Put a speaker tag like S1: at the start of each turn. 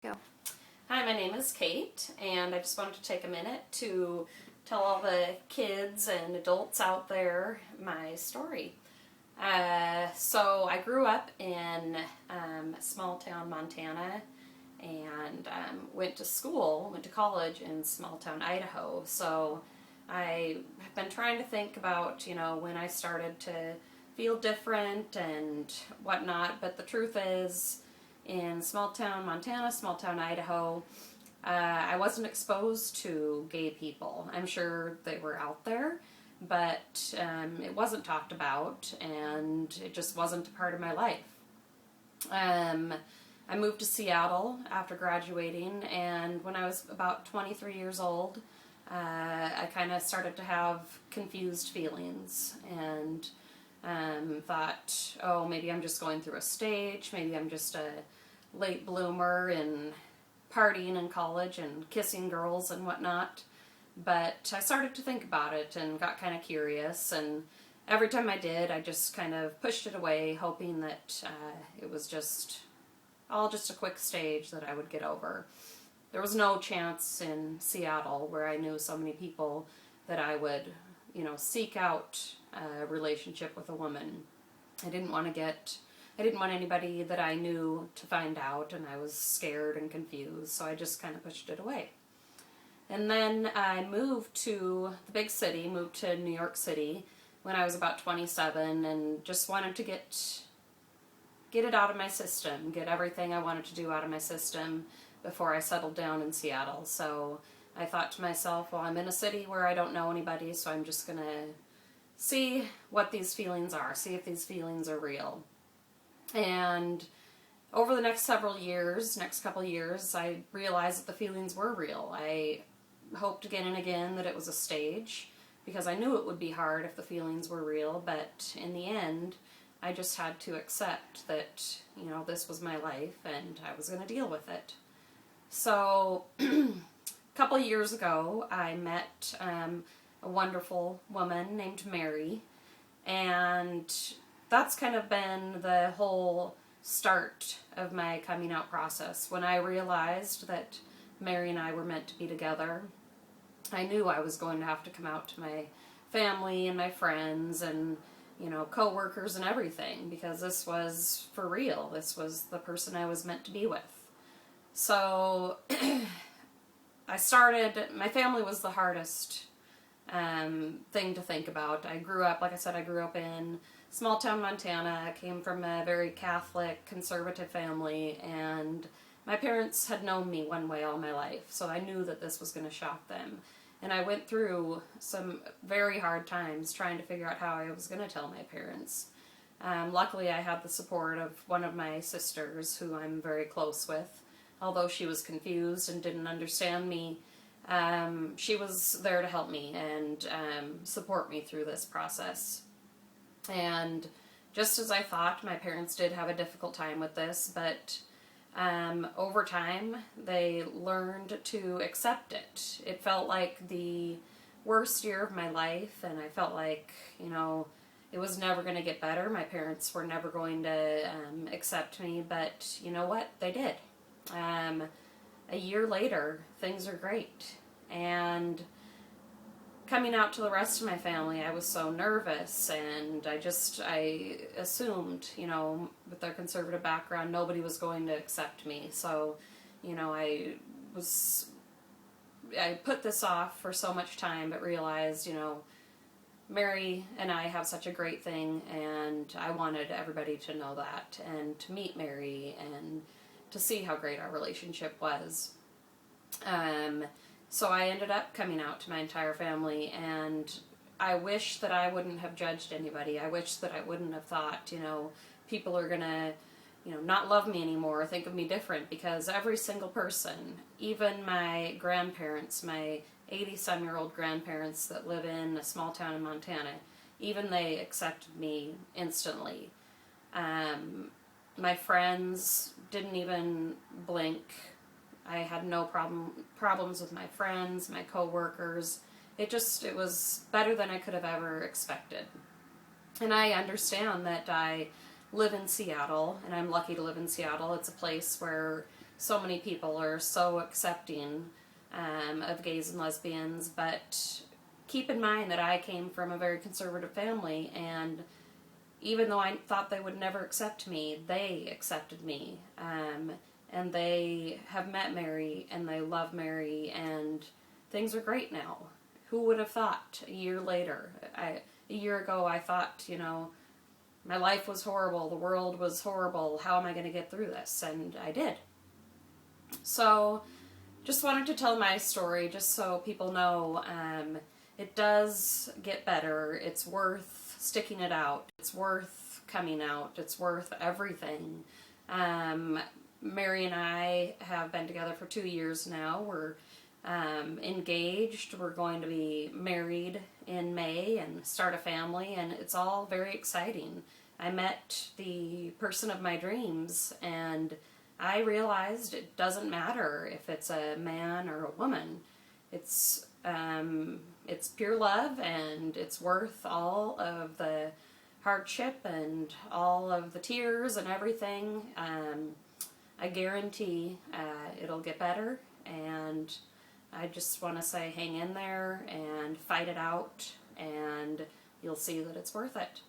S1: Go.
S2: Hi, my name is Kate, and I just wanted to take a minute to tell all the kids and adults out there my story. So I grew up in small town Montana and went to college in small town Idaho. So I have been trying to think about, when I started to feel different and whatnot, but the truth is, in small town Montana, small town Idaho, I wasn't exposed to gay people. I'm sure they were out there, but it wasn't talked about, and it just wasn't a part of my life. I moved to Seattle after graduating, and when I was about 23 years old, I kind of started to have confused feelings and thought, oh, maybe I'm just going through a stage, maybe I'm just a late bloomer and partying in college and kissing girls and whatnot. But I started to think about it and got kind of curious, and every time I did, I just kind of pushed it away, hoping that it was just a quick stage that I would get over. There was no chance in Seattle, where I knew so many people, that I would, seek out a relationship with a woman. I didn't want anybody that I knew to find out, and I was scared and confused, so I just kind of pushed it away. And then I moved to the big city, moved to New York City when I was about 27, and just wanted to get it out of my system, get everything I wanted to do out of my system before I settled down in Seattle. So I thought to myself, well, I'm in a city where I don't know anybody, so I'm just going to see what these feelings are, see if these feelings are real. And over the next couple of years, I realized that the feelings were real. I hoped again and again that it was a stage, because I knew it would be hard if the feelings were real, but in the end, I just had to accept that, this was my life and I was going to deal with it. So, a couple of years ago, I met a wonderful woman named Mary, and that's kind of been the whole start of my coming out process. When I realized that Mary and I were meant to be together, I knew I was going to have to come out to my family and my friends and, co-workers and everything, because this was for real. This was the person I was meant to be with. So my family was the hardest thing to think about. I grew up in small town Montana. I came from a very Catholic, conservative family, and my parents had known me one way all my life, so I knew that this was going to shock them. And I went through some very hard times trying to figure out how I was going to tell my parents. Luckily, I had the support of one of my sisters, who I'm very close with. Although she was confused and didn't understand me, she was there to help me and support me through this process. And just as I thought, my parents did have a difficult time with this, but over time, they learned to accept it. It felt like the worst year of my life, and I felt like, it was never going to get better. My parents were never going to accept me, but you know what? They did. A year later, things are great. And coming out to the rest of my family, I was so nervous, and I assumed, with their conservative background, nobody was going to accept me. So, I put this off for so much time, but realized, Mary and I have such a great thing, and I wanted everybody to know that, and to meet Mary, and to see how great our relationship was. So I ended up coming out to my entire family, and I wish that I wouldn't have judged anybody. I wish that I wouldn't have thought, people are gonna, not love me anymore, or think of me different, because every single person, even my grandparents, my 80-some-year-old grandparents that live in a small town in Montana, even they accepted me instantly. My friends didn't even blink. I had no problems with my friends, my co-workers. It was better than I could have ever expected. And I understand that I live in Seattle, and I'm lucky to live in Seattle. It's a place where so many people are so accepting of gays and lesbians, but keep in mind that I came from a very conservative family, and even though I thought they would never accept me, they accepted me. And they have met Mary, and they love Mary, and things are great now. Who would have thought a year later? A year ago, I thought, my life was horrible, the world was horrible, how am I going to get through this? And I did. So, just wanted to tell my story just so people know it does get better. It's worth sticking it out. It's worth coming out. It's worth everything. Mary and I have been together for 2 years now. We're engaged. We're going to be married in May and start a family, and it's all very exciting. I met the person of my dreams, and I realized it doesn't matter if it's a man or a woman. It's pure love, and it's worth all of the hardship and all of the tears and everything. I guarantee it'll get better, and I just want to say hang in there and fight it out, and you'll see that it's worth it.